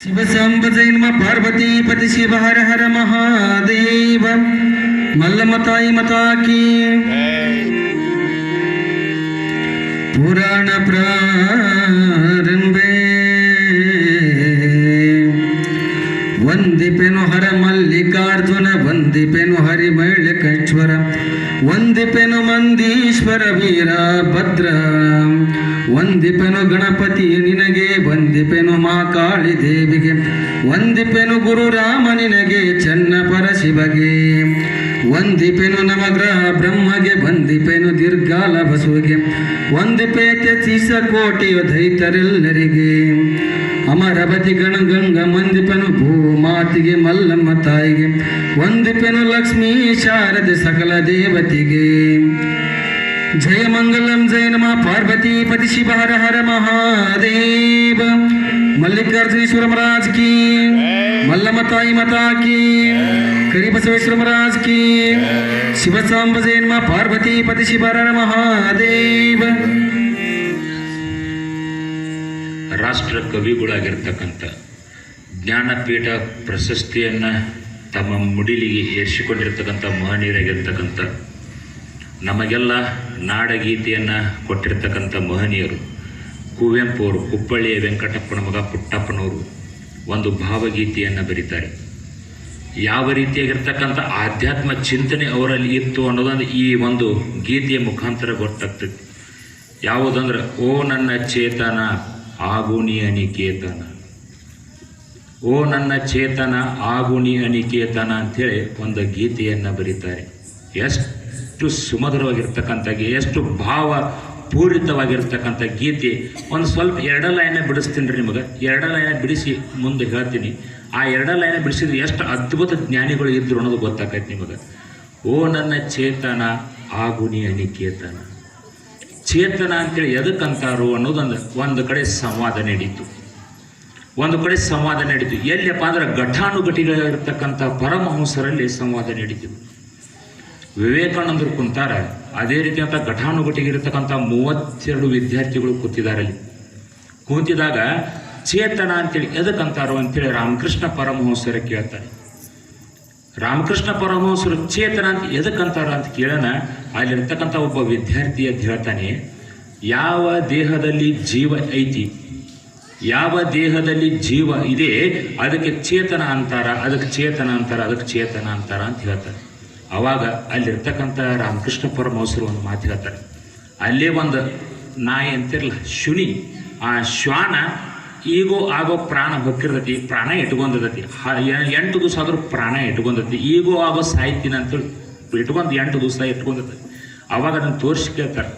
ಶಿವ ಸಾಂಬ ಜೈ ನಮ ಪಾರ್ವತಿ ಪತಿ ಶಿವ ಹರ ಹರ ಮಹಾದೇವ ಮಲ್ಲಮ್ಮ ತಾಯಿ ಮತಾಕಿ ಪುರಾಣ ಪ್ರಾರಂಭೆ ವಂದಿಪೆನು ಹರ ಮಲ್ಲಿಕಾರ್ಜುನ ವಂದಿಪೆನು ಹರಿಮೈಳಕೇಶ್ವರ ವಂದಿಪೆನು ಮಂದೀಶ್ವರ ವೀರ ಭದ್ರ ವಂದಿಪೆನು ಗಣಪತಿ ನಿನಗೆ ವಂದಿಪೆನು ಮಾ ಕಾಳಿ ದೇವಿಗೆ ವಂದಿಪೆನು ಗುರು ರಾಮ ನಿನಗೆ ಚನ್ನಪರ ಶಿವಗೆ ವಂದಿಪೆನು ನವಗ್ರಹ ಬ್ರಹ್ಮಗೆ ವಂದಿಪೆನು ದೀರ್ಘಾಲ ಬಸುವಿಗೆ ವಂದಿಪೇತೆ ಚೀಸ ಕೋಟಿಯು ದೈತರೆಲ್ಲರಿಗೆ ಅಮರವತಿ ಗಣಗಂಗ ವಂದಿಪೆನು ಭೂಮಾತಿಗೆ ಮಲ್ಲಮ್ಮ ತಾಯಿಗೆ ವಂದಿಪೆನು ಲಕ್ಷ್ಮೀ ಶಾರದೆ ಸಕಲ ದೇವತಿಗೆ ಜಯ ಮಂಗಲಂ ಜಯ ನಮ ಪಾರ್ವತಿ ಪತಿ ಶಿವ ಹರ ಹರ ಮಹಾದೇವ ಮಲ್ಲಿಕಾರ್ಜುನೇಶ್ವರ ಮಹಾರಾಜ್ ಕಿ ಮಲ್ಲಮ್ಮ ತಾಯಿ ಮತಾ ಕಿ ಕರಿಬಸವೇಶ್ವರ ಮಹಾರಾಜ್ ಕಿ ಶಿವ ಸಾಂಬ ಜಯ ನಮ ಪಾರ್ವತಿ ಪತಿ ಶಿವ ಹರ ಹರ ಮಹಾದೇವ. ರಾಷ್ಟ್ರ ಕವಿಗಳಾಗಿರ್ತಕ್ಕಂಥ ಜ್ಞಾನಪೀಠ ಪ್ರಶಸ್ತಿಯನ್ನು ತಮ್ಮ ಮುಡಿಲಿಗೆ ಏರಿಸಿಕೊಂಡಿರ್ತಕ್ಕಂಥ ಮಹನೀಯರಾಗಿರ್ತಕ್ಕಂಥ ನಮಗೆಲ್ಲ ನಾಡಗೀತೆಯನ್ನು ಕೊಟ್ಟಿರ್ತಕ್ಕಂಥ ಮಹನೀಯರು ಕುವೆಂಪು ಅವರು, ಹುಬ್ಬಳ್ಳಿಯ ವೆಂಕಟಪ್ಪನ ಮಗ ಪುಟ್ಟಪ್ಪನವರು ಒಂದು ಭಾವಗೀತೆಯನ್ನು ಬರೀತಾರೆ. ಯಾವ ರೀತಿಯಾಗಿರ್ತಕ್ಕಂಥ ಆಧ್ಯಾತ್ಮ ಚಿಂತನೆ ಅವರಲ್ಲಿ ಇತ್ತು ಅನ್ನೋದೊಂದು ಈ ಒಂದು ಗೀತೆಯ ಮುಖಾಂತರ ಗೊತ್ತಾಗ್ತದೆ. ಯಾವುದಂದ್ರೆ, ಓ ನನ್ನ ಚೇತನ ಆಗುನಿ ಅನಿಕೇತನ, ಓ ನನ್ನ ಚೇತನ ಆಗುನಿ ಅನಿಕೇತನ ಅಂಥೇಳಿ ಒಂದು ಗೀತೆಯನ್ನು ಬರೀತಾರೆ. ಎಷ್ಟು ಸುಮಧುರವಾಗಿರ್ತಕ್ಕಂಥ, ಎಷ್ಟು ಭಾವ ಪೂರಿತವಾಗಿರ್ತಕ್ಕಂಥ ಗೀತೆ. ಒಂದು ಸ್ವಲ್ಪ ಎರಡು ಲೈನ ಬಿಡಿಸ್ತೀನಿ ರೀ ನಿಮಗೆ. ಎರಡು ಲೈನ ಬಿಡಿಸಿ ಮುಂದೆ ಹೇಳ್ತೀನಿ. ಆ ಎರಡು ಲೈನ ಬಿಡಿಸಿದ್ರೆ ಎಷ್ಟು ಅದ್ಭುತ ಜ್ಞಾನಿಗಳು ಇದ್ರು ಅನ್ನೋದು ಗೊತ್ತಾಗೈತೆ ನಿಮಗೆ. ಓ ನನ್ನ ಚೇತನ ಆಗುನಿ ಅನಿಕೇತನ. ಚೇತನ ಅಂತೇಳಿ ಎದಕ್ಕಂತಾರು ಅನ್ನೋದೊಂದು ಒಂದು ಕಡೆ ಸಂವಾದ ನಡೀತು. ಎಲ್ಲಿಯಪ್ಪ ಅಂದ್ರೆ ಘಟಾನುಘಟಿಗಳಿರ್ತಕ್ಕಂಥ ಪರಮಹಂಸರಲ್ಲಿ ಸಂವಾದ ನಡೀತು. ವಿವೇಕಾನಂದರು ಕುಂತಾರ, ಅದೇ ರೀತಿ ಅಂತ ಘಟಾನುಘಟಿಗಿರ್ತಕ್ಕಂಥ 32 ವಿದ್ಯಾರ್ಥಿಗಳು ಕೂತಿದ್ದಾರೆ. ಕೂತಿದಾಗ ಚೇತನ ಅಂತೇಳಿ ಎದಕ್ಕಂತಾರೋ ಅಂತೇಳಿ ರಾಮಕೃಷ್ಣ ಪರಮಹಂಸರ ಕೇಳ್ತಾರೆ. ರಾಮಕೃಷ್ಣ ಪರಮಹಂಸರು ಚೇತನ ಅಂತ ಎದಕ್ಕಂತಾರ ಅಂತ ಕೇಳೋಣ. ಅಲ್ಲಿರ್ತಕ್ಕಂಥ ಒಬ್ಬ ವಿದ್ಯಾರ್ಥಿ ಅಂತ ಹೇಳ್ತಾನೆ, ಯಾವ ದೇಹದಲ್ಲಿ ಜೀವ ಐತಿ, ಯಾವ ದೇಹದಲ್ಲಿ ಜೀವ ಇದೆ ಅದಕ್ಕೆ ಚೇತನ ಅಂತಾರ, ಅದಕ್ಕೆ ಚೇತನ ಅಂತಾರ, ಅದಕ್ಕೆ ಚೇತನ ಅಂತಾರ ಅಂತ ಹೇಳ್ತಾರೆ. ಅವಾಗ ಅಲ್ಲಿರ್ತಕ್ಕಂಥ ರಾಮಕೃಷ್ಣ ಪರಮಹಂಸರು ಒಂದು ಮಾತು ಹೇಳ್ತಾರೆ. ಅಲ್ಲೇ ಒಂದು ನಾಯಿ ಅಂತಿರಲ್ಲ, ಶುನಿ, ಆ ಶ್ವಾನ ಈಗೋ ಆಗೋ ಪ್ರಾಣ ಹೊಕ್ಕಿರ್ತೈತಿ, ಪ್ರಾಣ ಇಟ್ಕೊಂಡೈತಿ. 8 ದಿವಸ ಆದ್ರೂ ಪ್ರಾಣ ಇಟ್ಕೊಂಡೈತಿ. ಈಗೋ ಆಗೋ ಸಾಯ್ತೀನಿ ಅಂತೇಳಿ ಇಟ್ಕೊಂಡು 8 ದಿವಸ ಇಟ್ಕೊಂಡೈತಿ. ಅವಾಗ ಅದನ್ನು ತೋರಿಸಿ ಕೇಳ್ತಾರೆ,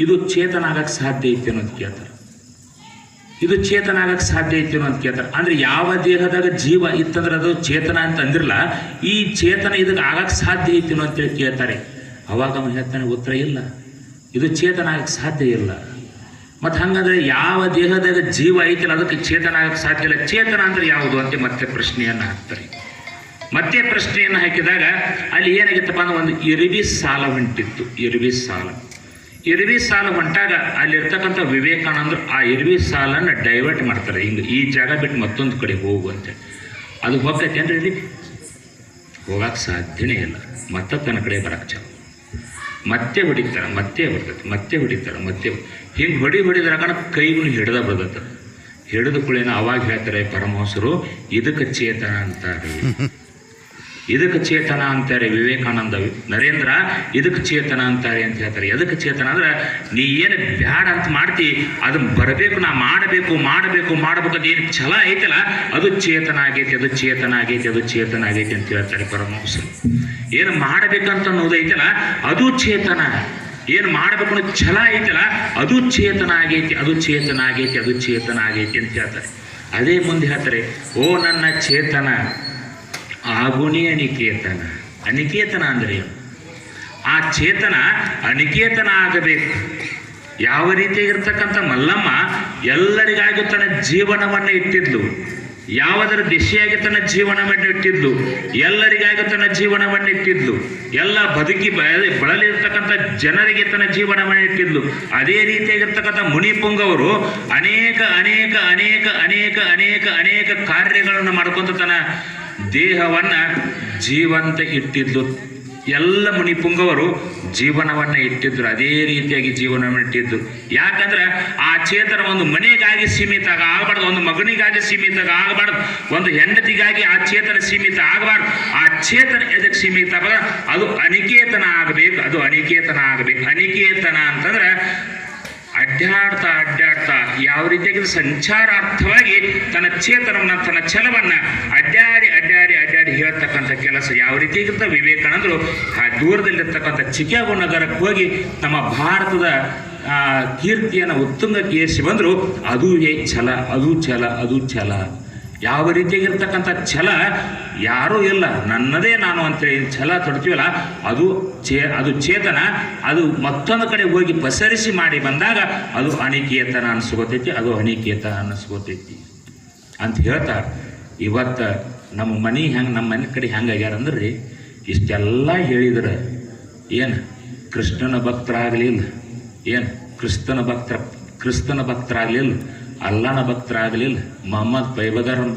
ಇದು ಚೇತನ ಆಗಕ್ಕೆ ಸಾಧ್ಯ ಐತಿ ಅನ್ನೋದು ಕೇಳ್ತಾರೆ. ಇದು ಚೇತನ ಆಗಕ್ಕೆ ಸಾಧ್ಯ ಐತಿ ಅನ್ನೋದು ಕೇಳ್ತಾರೆ. ಅಂದ್ರೆ ಯಾವ ದೇಹದಾಗ ಜೀವ ಇತ್ತಂದ್ರೆ ಅದು ಚೇತನ ಅಂತ ಅಂದಿರಲ್ಲ, ಈ ಚೇತನ ಇದಕ್ಕೆ ಆಗಕ್ಕೆ ಸಾಧ್ಯ ಐತಿ ಅನ್ನೋ ಅಂತೇಳಿ ಕೇಳ್ತಾರೆ. ಅವಾಗ ಅವನು ಹೇಳ್ತಾನೆ, ಉತ್ತರ ಇಲ್ಲ, ಇದು ಚೇತನ ಆಗಕ್ಕೆ ಸಾಧ್ಯ ಇಲ್ಲ. ಮತ್ತು ಹಂಗಂದ್ರೆ ಯಾವ ದೇಹದಾಗ ಜೀವ ಐತಿಲ್ಲ ಅದಕ್ಕೆ ಚೇತನ ಆಗಕ್ಕೆ ಸಾಧ್ಯ ಇಲ್ಲ, ಚೇತನ ಅಂದ್ರೆ ಯಾವುದು ಅಂತ ಮತ್ತೆ ಪ್ರಶ್ನೆಯನ್ನು ಹಾಕ್ತಾರೆ. ಮತ್ತೆ ಪ್ರಶ್ನೆಯನ್ನು ಹಾಕಿದಾಗ ಅಲ್ಲಿ ಏನಾಗಿತ್ತಪ್ಪ ಅಂದ್ರೆ ಒಂದು ಇರುವಿ ಸಾಲ ಹೊಂಟಿತ್ತು. ಇರುವಿ ಸಾಲ ಹೊಂಟಾಗ ಅಲ್ಲಿರ್ತಕ್ಕಂಥ ವಿವೇಕಾನಂದರು ಆ ಇರುವಿ ಸಾಲನ್ನು ಡೈವರ್ಟ್ ಮಾಡ್ತಾರೆ. ಹಿಂಗೆ ಈ ಜಾಗ ಬಿಟ್ಟು ಮತ್ತೊಂದು ಕಡೆ ಹೋಗುವಂತೆ. ಅದು ಹೋಗ್ತೈತೆ ಅಂದ್ರೆ ಇಲ್ಲಿ ಹೋಗಕ್ಕೆ ಸಾಧ್ಯನೇ ಇಲ್ಲ. ಮತ್ತೆ ತನ್ನ ಕಡೆ ಬರಕ್ಕೆ ಚಾಲು, ಮತ್ತೆ ಹೊಡಿತಾರೆ, ಮತ್ತೆ ಬರ್ತೈತೆ, ಮತ್ತೆ ಹೊಡಿತಾರೆ, ಮತ್ತೆ ಹಿಂಗೆ ಹೊಡಿದ್ರಾಗ ಕೈಗಳು ಹಿಡ್ದ ಬರ್ತದೆ. ಹಿಡಿದು ಕುಳಿನ ಅವಾಗ ಹೇಳ್ತಾರೆ ಪರಮಹಂಸರು, ಇದಕ್ಕೆ ಚೇತನ ಅಂತಾರೆ, ಇದಕ್ಕೆ ಚೇತನ ಅಂತಾರೆ ವಿವೇಕಾನಂದ, ನರೇಂದ್ರ ಇದಕ್ಕೆ ಚೇತನ ಅಂತಾರೆ ಅಂತ ಹೇಳ್ತಾರೆ. ಎದಕ್ಕೆ ಚೇತನ ಅಂದ್ರೆ, ನೀ ಏನು ಬ್ಯಾಡ ಅಂತ ಮಾಡ್ತಿ ಅದನ್ನ ಬರಬೇಕು, ನಾ ಮಾಡಬೇಕು ಅದೇನು ಛಲ ಐತಲ್ಲ ಅದು ಚೇತನ ಆಗೈತಿ, ಅದು ಚೇತನ ಆಗೈತಿ ಅಂತ ಹೇಳ್ತಾರೆ ಪರಮಹಂಸರು. ಏನು ಮಾಡಬೇಕಂತ ಅನ್ನೋದೈತಲ್ಲ ಅದು ಚೇತನ, ಏನು ಮಾಡಬೇಕು ಅನ್ನೋ ಛಲ ಐತಲ್ಲ ಅದು ಚೇತನ ಆಗೈತಿ ಅಂತ ಹೇಳ್ತಾರೆ. ಅದೇ ಮುಂದೆ ಹೇಳ್ತಾರೆ, ಓ ನನ್ನ ಚೇತನ ಆಗುನಿ ಅನಿಕೇತನ. ಅನಿಕೇತನ ಅಂದ್ರೆ ಏನು? ಆ ಚೇತನ ಅನಿಕೇತನ ಆಗಬೇಕು. ಯಾವ ರೀತಿಯಾಗಿರ್ತಕ್ಕಂಥ ಮಲ್ಲಮ್ಮ ಎಲ್ಲರಿಗಾಗಿ ತನ್ನ ಜೀವನವನ್ನು ಇಟ್ಟಿದ್ಲು. ಯಾವುದರ ದಿಶೆಯಾಗಿ ತನ್ನ ಜೀವನವನ್ನಿಟ್ಟಿದ್ಲು, ಎಲ್ಲರಿಗಾಗಿ ತನ್ನ ಜೀವನವನ್ನಿಟ್ಟಿದ್ಲು, ಎಲ್ಲ ಬದುಕಿ ಬಳಲಿರ್ತಕ್ಕಂಥ ಜನರಿಗೆ ತನ್ನ ಜೀವನವನ್ನಿಟ್ಟಿದ್ಲು. ಅದೇ ರೀತಿಯಾಗಿರ್ತಕ್ಕಂಥ ಮುನಿಪುಂಗವರು ಅನೇಕ ಅನೇಕ ಅನೇಕ ಅನೇಕ ಅನೇಕ ಅನೇಕ ಕಾರ್ಯಗಳನ್ನು ಮಾಡ್ಕೊಂತ ತನ್ನ ದೇಹವನ್ನ ಜೀವಂತ ಇಟ್ಟಿದ್ಲು. ಎಲ್ಲ ಮುನಿಪುಂಗವರು ಜೀವನವನ್ನ ಇಟ್ಟಿದ್ರು, ಅದೇ ರೀತಿಯಾಗಿ ಜೀವನವನ್ನು ಇಟ್ಟಿದ್ದು. ಯಾಕಂದ್ರೆ ಆ ಚೇತನ ಒಂದು ಮನೆಗಾಗಿ ಸೀಮಿತ ಆಗಬಾರ್ದು, ಒಂದು ಮಗನಿಗಾಗಿ ಸೀಮಿತ ಆಗಬಾರ್ದು, ಒಂದು ಹೆಂಡತಿಗಾಗಿ ಆ ಚೇತನ ಸೀಮಿತ ಆಗಬಾರ್ದು. ಆ ಚೇತನ ಎದಕ್ಕೆ ಸೀಮಿತ ಆಗಬಾರ್ದು? ಅದು ಅನಿಕೇತನ ಆಗಬೇಕು, ಅದು ಅನಿಕೇತನ ಆಗಬೇಕು. ಅನಿಕೇತನ ಅಂತಂದ್ರೆ ಅಡ್ಡಾಡ್ತಾ ಅಡ್ಡಾಡ್ತಾ ಯಾವ ರೀತಿಯಾಗಿ ಸಂಚಾರಾರ್ಥವಾಗಿ ತನ್ನ ಚೇತನವನ್ನ ತನ್ನ ಛಲವನ್ನ ಅಡ್ಡಾಡಿ ಅಡ್ಡಾಡಿ ಅಡ್ಡಾಡಿ ಹೇಳ್ತಕ್ಕಂಥ ಕೆಲಸ ಯಾವ ರೀತಿಯಾಗಿರ್ತ. ವಿವೇಕಾನಂದರು ಆ ದೂರದಲ್ಲಿರ್ತಕ್ಕಂಥ ಚಿಕಾಗೋ ನಗರಕ್ಕೆ ಹೋಗಿ ನಮ್ಮ ಭಾರತದ ಕೀರ್ತಿಯನ್ನು ಉತ್ತುಂಗಕ್ಕೆ ಏರಿಸಿ ಬಂದರು. ಅದು ಛಲ, ಅದು ಛಲ, ಅದು ಛಲ. ಯಾವ ರೀತಿಯಾಗಿರ್ತಕ್ಕಂಥ ಛಲ ಯಾರೂ ಇಲ್ಲ, ನನ್ನದೇ ನಾನು ಅಂತೇಳಿ ಛಲ ತೊಡ್ತೀವಲ್ಲ, ಅದು ಚೇತನ. ಅದು ಮತ್ತೊಂದು ಕಡೆ ಹೋಗಿ ಪಸರಿಸಿ ಮಾಡಿ ಬಂದಾಗ ಅದು ಅನಿಕೇತನ ಅನಿಸ್ಕೋತೈತಿ, ಅದು ಅನಿಕೇತ ಅನಿಸ್ಕೋತೈತಿ ಅಂತ ಹೇಳ್ತಾ, ಇವತ್ತು ನಮ್ಮ ಮನೆ ಕಡೆ ಹೆಂಗಾಗ್ಯಾರ ಅಂದ್ರೆ ಇಷ್ಟೆಲ್ಲ ಹೇಳಿದ್ರೆ ಏನು ಕೃಷ್ಣನ ಭಕ್ತರಾಗಲಿಲ್ಲ, ಏನು ಕ್ರಿಸ್ತನ ಭಕ್ತರಾಗಲಿಲ್ಲ, ಅಲ್ಲನ ಭಕ್ತರಾಗಲಿಲ್ಲ, ಮೊಹಮ್ಮದ್ ಪೈಬಗಾರನ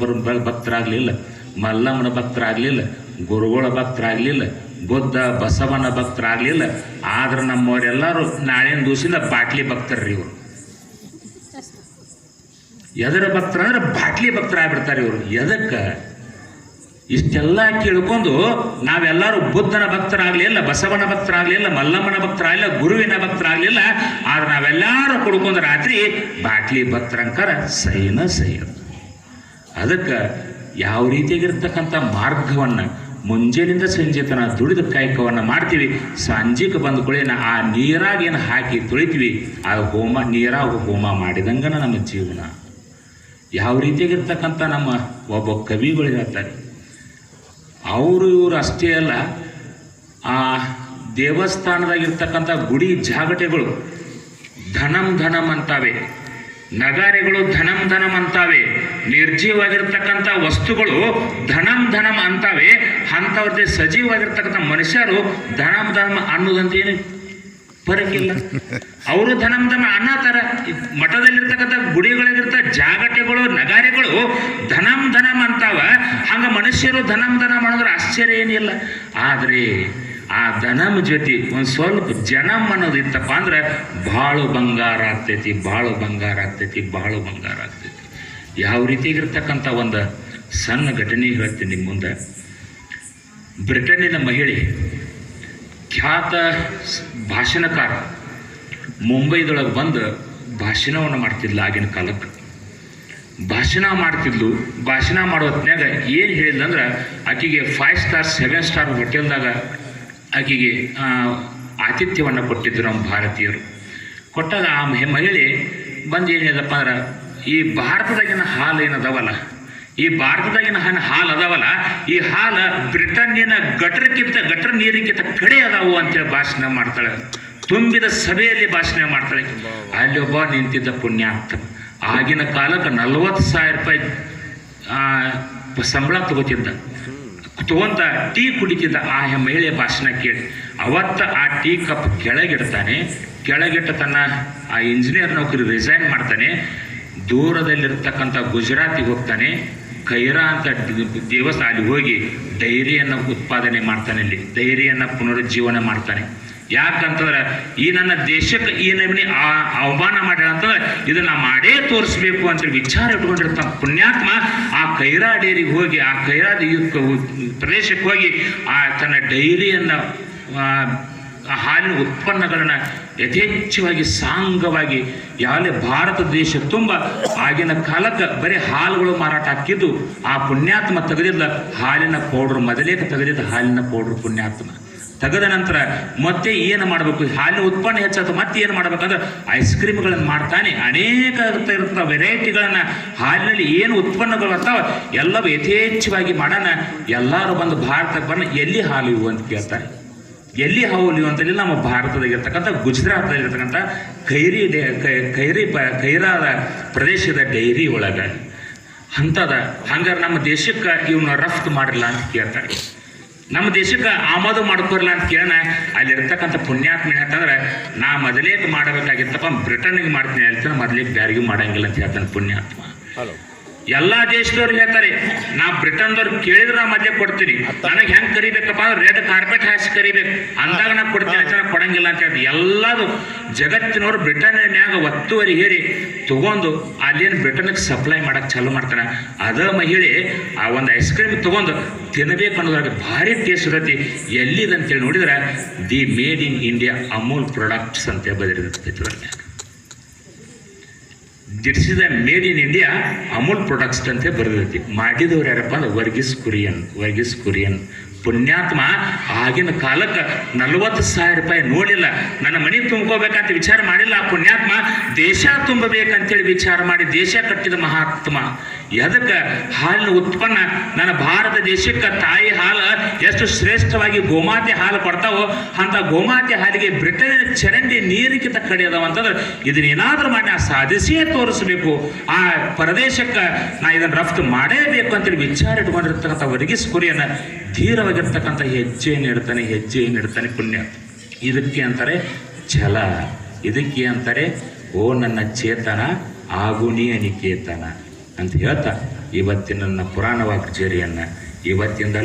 ಭಕ್ತರಾಗಲಿಲ್ಲ, ಮಲ್ಲಮ್ಮನ ಭಕ್ತರಾಗಲಿಲ್ಲ, ಗುರುಗಳ ಭಕ್ತರಾಗಲಿಲ್ಲ, ಬುದ್ಧ ಬಸವನ ಭಕ್ತರಾಗಲಿಲ್ಲ. ಆದ್ರೆ ನಮ್ಮವರೆಲ್ಲರೂ ನಾಳಿನ ದಿವಸದಿಂದ ಬಾಟ್ಲಿ ಭಕ್ತರ್ರಿ. ಇವರು ಎದರ ಭಕ್ತರ ಅಂದ್ರೆ ಬಾಟ್ಲಿ ಭಕ್ತರಾಗ್ಬಿಡ್ತಾರೆ ಇವರು. ಎದಕ್ಕೆ ಇಷ್ಟೆಲ್ಲ ಕೇಳ್ಕೊಂಡು ನಾವೆಲ್ಲರೂ ಬುದ್ಧನ ಭಕ್ತರಾಗಲಿಲ್ಲ, ಬಸವನ ಭಕ್ತರಾಗಲಿಲ್ಲ, ಮಲ್ಲಮ್ಮನ ಭಕ್ತರಾಗಲಿಲ್ಲ, ಗುರುವಿನ ಭಕ್ತರಾಗಲಿಲ್ಲ. ಆದ್ರೆ ನಾವೆಲ್ಲರೂ ಕುಡ್ಕೊಂಡು ರಾತ್ರಿ ಬಾಟ್ಲಿ ಭಕ್ತರಂಕಾರ ಸೈನ ಸೈಯದು. ಅದಕ್ಕೆ ಯಾವ ರೀತಿಯಾಗಿರ್ತಕ್ಕಂಥ ಮಾರ್ಗವನ್ನು ಮುಂಜಾನಿಂದ ಸಂಜೆ ತನ ದುಡಿದ ಕಾಯಕವನ್ನು ಮಾಡ್ತೀವಿ. ಸಂಜೆಗೆ ಬಂದ ಕೂಡಲೇ ಆ ನೀರಾಗೇನು ಹಾಕಿ ತೊಳಿತೀವಿ, ಆ ನೀರಾಗ ಹೋಮ ಮಾಡಿದಂಗನ ನಮ್ಮ ಜೀವನ. ಯಾವ ರೀತಿಯಾಗಿರ್ತಕ್ಕಂಥ ನಮ್ಮ ಒಬ್ಬ ಕವಿಗಳು ಹೇಳ್ತಾರೆ, ಅವರು ಇವರು ಅಷ್ಟೇ ಅಲ್ಲ, ಆ ದೇವಸ್ಥಾನದಾಗಿರ್ತಕ್ಕಂಥ ಗುಡಿ ಜಾಗಟೆಗಳು ಧನಂ ಧನಂ ಅಂತಾವೆ, ನಗಾರೆಗಳು ಧನಂ ಧನಂ ಅಂತಾವೆ, ನಿರ್ಜೀವವಾಗಿರ್ತಕ್ಕಂಥ ವಸ್ತುಗಳು ಧನಂ ಧನಂ ಅಂತಾವೆ. ಅಂಥವ್ರದ್ದೇ ಸಜೀವವಾಗಿರ್ತಕ್ಕಂಥ ಮನುಷ್ಯರು ಧನಂ ಧನಂ ಅನ್ನೋದಂತ ಏನು ಬರಕಿಲ್ಲ. ಅವರು ಧನಂ ಧನಂ ಅನ್ನತಾರ. ಮಠದಲ್ಲಿರ್ತಕ್ಕಂಥ ಗುಡಿಗಳಿಗಿರ್ತ ಜಾಗಟೆಗಳು ನಗಾರೆಗಳು ಧನಂ ಧನಂ ಅಂತಾವ. ಹಂಗ ಮನುಷ್ಯರು ಧನಂ ಧನಂ ಅನ್ನೋದ್ರ ಆಶ್ಚರ್ಯ ಏನಿಲ್ಲ. ಆದರೆ ಆ ಧನಂ ಜೊತೆ ಒಂದು ಸ್ವಲ್ಪ ಜನಮ್ ಅನ್ನೋದು ಇತ್ತಪ್ಪ ಅಂದ್ರೆ ಭಾಳು ಬಂಗಾರ ಆಗ್ತೈತಿ, ಭಾಳು ಬಂಗಾರ ಆಗ್ತೈತಿ, ಭಾಳು ಬಂಗಾರ ಆಗ್ತೈತಿ. ಯಾವ ರೀತಿಯಾಗಿರ್ತಕ್ಕಂಥ ಒಂದು ಸಣ್ಣ ಘಟನೆ ಹೇಳ್ತೀನಿ ನಿಮ್ಮ ಮುಂದೆ. ಬ್ರಿಟನ್ನಿನ ಮಹಿಳೆ, ಖ್ಯಾತ ಭಾಷಣಕಾರ, ಮುಂಬೈದೊಳಗೆ ಬಂದು ಭಾಷಣವನ್ನು ಮಾಡ್ತಿದ್ಲು. ಆಗಿನ ಕಾಲಕ್ಕೆ ಭಾಷಣ ಮಾಡ್ತಿದ್ಲು. ಭಾಷಣ ಮಾಡೋ ಹೊತ್ನ್ಯಾಗ ಏನು ಹೇಳಿದ್ಲಂದ್ರೆ, ಆಕೆಗೆ 5 ಸ್ಟಾರ್ 7 ಸ್ಟಾರ್ ಹೋಟೆಲ್ದಾಗ ಆಕೆಗೆ ಆತಿಥ್ಯವನ್ನು ಕೊಟ್ಟಿದ್ರು ನಮ್ಮ ಭಾರತೀಯರು. ಕೊಟ್ಟಾಗ ಆ ಮಹಿಳೆ ಬಂದು ಏನು ಹೇಳಿದಪ್ಪ ಅಂದ್ರೆ, ಈ ಭಾರತದಾಗಿನ ಹಾಲು ಏನದವಲ್ಲ, ಈ ಭಾರತದಾಗಿನ ಹಾಲು ಅದಾವಲ್ಲ, ಈ ಹಾಲು ಬ್ರಿಟನ್ನಿನ ಗಟರ್ ನೀರಿಗಿಂತ ಕಡೆ ಅದಾವು ಅಂತೇಳಿ ಭಾಷಣ ಮಾಡ್ತಾಳೆ. ತುಂಬಿದ ಸಭೆಯಲ್ಲಿ ಭಾಷಣ ಮಾಡ್ತಾಳೆ. ಅಲ್ಲಿ ಒಬ್ಬ ನಿಂತಿದ್ದ ಪುಣ್ಯಾತ್ಮ, ಆಗಿನ ಕಾಲಕ್ಕೆ 40,000 ರೂಪಾಯಿ ಸಂಬಳ ತಗೋತಿದ್ದ, ತಗೊಂತ ಟೀ ಕುಡಿತಿದ್ದ. ಆ ಮಹಿಳೆಯ ಭಾಷಣ ಕೇಳಿ ಅವತ್ತ ಆ ಟೀ ಕಪ್ ಕೆಳಗಿಡ್ತಾನೆ. ಕೆಳಗಿಟ್ಟ ತನ್ನ ಆ ಇಂಜಿನಿಯರ್ ನೌಕರಿ ರಿಸೈನ್ ಮಾಡ್ತಾನೆ. ದೂರದಲ್ಲಿರ್ತಕ್ಕಂಥ ಗುಜರಾತಿಗೆ ಹೋಗ್ತಾನೆ. ಕೈರಾ ಅಂತ ದೇವಸ್ಥಾನ, ಅಲ್ಲಿ ಹೋಗಿ ಡೈರಿಯನ್ನು ಉತ್ಪಾದನೆ ಮಾಡ್ತಾನೆ. ಇಲ್ಲಿ ಡೈರಿಯನ್ನು ಪುನರುಜ್ಜೀವನ ಮಾಡ್ತಾನೆ. ಯಾಕಂತಂದ್ರೆ ಈ ನನ್ನ ದೇಶಕ್ಕೆ ಈ ನಮೂನಿ ಅವಮಾನ ಮಾಡ್ಯಾಳ ಅಂತಂದ್ರೆ ಇದನ್ನ ಮಾಡೇ ತೋರಿಸ್ಬೇಕು ಅಂತೇಳಿ ವಿಚಾರ ಇಟ್ಕೊಂಡಿರ್ತಾನೆ ಪುಣ್ಯಾತ್ಮ. ಆ ಕೈರಾ ಡೈರಿಗೆ ಹೋಗಿ, ಆ ಕೈರಾ ಪ್ರದೇಶಕ್ಕೆ ಹೋಗಿ ಆ ತನ್ನ ಡೈರಿಯನ್ನು, ಹಾಲಿನ ಉತ್ಪನ್ನಗಳನ್ನ ಯಥೇಚ್ಛವಾಗಿ ಸಾಂಗವಾಗಿ, ಯಾವೇ ಭಾರತ ದೇಶ ತುಂಬ ಆಗಿನ ಕಾಲಕ್ಕೆ ಬರೀ ಹಾಲುಗಳು ಮಾರಾಟ ಹಾಕಿದ್ದು. ಆ ಪುಣ್ಯಾತ್ಮ ತೆಗೆದಿದ್ದ ಹಾಲಿನ ಪೌಡ್ರ್, ಮೊದಲೇ ತೆಗೆದಿದ್ದ ಹಾಲಿನ ಪೌಡ್ರ್ ಪುಣ್ಯಾತ್ಮ ತೆಗೆದ ನಂತರ ಮತ್ತೆ ಏನು ಮಾಡಬೇಕು, ಹಾಲಿನ ಉತ್ಪನ್ನ ಹೆಚ್ಚಾಯ್ತು, ಮತ್ತೆ ಏನು ಮಾಡ್ಬೇಕಂದ್ರೆ ಐಸ್ ಕ್ರೀಮ್ಗಳನ್ನು ಮಾಡ್ತಾನೆ. ಅನೇಕ ಇರ್ತಕ್ಕಂಥ ವೆರೈಟಿಗಳನ್ನು, ಹಾಲಿನಲ್ಲಿ ಏನು ಉತ್ಪನ್ನಗಳು ಬರ್ತಾವ ಎಲ್ಲವೂ ಯಥೇಚ್ಛವಾಗಿ ಮಾಡೋಣ. ಎಲ್ಲರೂ ಬಂದು ಭಾರತಕ್ಕೆ ಬಂದು ಎಲ್ಲಿ ಹಾಲು ಇವು ಅಂತ ಕೇಳ್ತಾರೆ. ಎಲ್ಲಿ ಹಾಲು ಇವು ಅಂತೇಳಿ ನಮ್ಮ ಭಾರತದಾಗಿರ್ತಕ್ಕಂಥ ಗುಜರಾತ್ದಾಗಿರ್ತಕ್ಕಂಥ ಕೈರಾದ ಪ್ರದೇಶದ ಡೈರಿ ಒಳಗೆ ಅಂತದ ಹಂಗಾರೆ ನಮ್ಮ ದೇಶಕ್ಕೆ ಇವನ್ನ ರಫ್ತು ಮಾಡಿಲ್ಲ ಅಂತ ಕೇಳ್ತಾರೆ. ನಮ್ಮ ದೇಶಕ್ಕೆ ಆಮದು ಮಾಡ್ಕೊರ್ಲ ಅಂತ ಕೇಳೋಣ. ಅಲ್ಲಿರ್ತಕ್ಕಂಥ ಪುಣ್ಯಾತ್ಮ ಅಂತಂದ್ರೆ ನಾ ಮೊದಲೇಗೆ ಮಾಡಬೇಕಾಗಿತ್ತಪ್ಪ ಬ್ರಿಟನ್ಗೆ ಮಾಡ್ತೀನಿ ಹೇಳ್ತಾನೆ, ಮೊದಲಿಗೆ ಬ್ಯಾರಿಗೂ ಮಾಡಂಗಿಲ್ಲ ಅಂತ ಹೇಳ್ತಾನೆ ಪುಣ್ಯಾತ್ಮ. ಎಲ್ಲಾ ದೇಶದವ್ರು ಹೇಳ್ತಾರೆ ನಾ ಬ್ರಿಟನ್ದವ್ರು ಕೇಳಿದ್ರೆ ನಾ ಮೊದಲೇ ಕೊಡ್ತೀನಿ, ನನಗೆ ಹೆಂಗ್ ಕರಿಬೇಕಪ್ಪ ಅಂದ್ರೆ ರೆಡ್ ಕಾರ್ಪೆಟ್ ಹಾಕಿ ಕರಿಬೇಕು ಅಂದಾಗ ನಾ ಕೊಡ್ತೀನಿ ಅಂತ ಕೊಡಂಗಿಲ್ಲ ಅಂತ ಹೇಳಿ ಎಲ್ಲದು ಜಗತ್ತಿನವ್ರು ಬ್ರಿಟನ್ನ್ಯಾಗ ಒತ್ತುವರಿ ಹೇರಿ ತಗೊಂಡು ಅಲ್ಲೇನು ಬ್ರಿಟನ್ಗೆ ಸಪ್ಲೈ ಮಾಡಕ್ ಚಾಲು ಮಾಡ್ತಾನೆ. ಅದ ಮಹಿಳೆ ಆ ಒಂದು ಐಸ್ ಕ್ರೀಮ್ ತಗೊಂಡು ತಿನ್ನಬೇಕು ಅನ್ನೋದ್ರಾಗ ಭಾರಿ ಟೇಸ್ಟ್ ಇರತ್ತೆ. ಎಲ್ಲಿದಂತೇಳಿ ನೋಡಿದ್ರೆ the made in India Amul products ಅಂತ ಬದಿರ್ತೈತೆ. This is the made in India Amul products ಅಂತ ಬರೆದೈತಿ. ಮಾಡಿದವ್ರು ಯಾರಪ್ಪ ಅಂದ್ರೆ ವರ್ಗೀಸ್ ಕುರಿಯನ್ ಪುಣ್ಯಾತ್ಮ. ಆಗಿನ ಕಾಲಕ್ಕೆ 40,000 ರೂಪಾಯಿ ನೋಡಿಲ್ಲ, ನನ್ನ ಮನೆ ತುಂಬ್ಕೋಬೇಕಂತ ವಿಚಾರ ಮಾಡಿಲ್ಲ. ಆ ಪುಣ್ಯಾತ್ಮ ದೇಶ ತುಂಬಬೇಕಂತೇಳಿ ವಿಚಾರ ಮಾಡಿ ದೇಶ ಕಟ್ಟಿದ ಮಹಾತ್ಮ. ಎದಕ್ಕೆ ಹಾಲಿನ ಉತ್ಪನ್ನ ನನ್ನ ಭಾರತ ದೇಶಕ್ಕೆ ತಾಯಿ ಹಾಲು ಎಷ್ಟು ಶ್ರೇಷ್ಠವಾಗಿ ಗೋಮಾತೆ ಹಾಲು ಕೊಡ್ತಾವೋ ಅಂತ ಗೋಮಾತೆ ಹಾಲಿಗೆ ಬ್ರಿಟನ್ ಚರಂಡಿ ನೀರಿಗಿಂತ ಕಡೆ ಅದಾವ ಅಂತಂದ್ರೆ ಇದನ್ನೇನಾದ್ರೂ ಮಾಡಿ ನಾ ಸಾಧಿಸಿಯೇ ತೋರಿಸ್ಬೇಕು, ಆ ಪ್ರದೇಶಕ್ಕೆ ನಾ ಇದನ್ನು ರಫ್ತು ಮಾಡೇಬೇಕು ಅಂತೇಳಿ ವಿಚಾರ ಇಟ್ಕೊಂಡಿರ್ತಕ್ಕಂಥ ವರ್ಗೀಸ್ ಕುರಿಯನ್ನ ಧೀರವಾಗಿರ್ತಕ್ಕಂಥ ಹೆಜ್ಜೆ ನೀಡ್ತಾನೆ ಪುಣ್ಯ. ಇದಕ್ಕೆ ಅಂತಾರೆ ಛಲ, ಇದಕ್ಕೆ ಅಂತಾರೆ ಓ ನನ್ನ ಚೇತನ ಆಗುಣಿ ಅನಿಕೇತನ ಅಂತ ಹೇಳ್ತಾ ಇವತ್ತಿನ ನನ್ನ ಪುರಾಣ ವಾಕ್ಚೇರಿಯನ್ನ ಇವತ್ತಿಂದ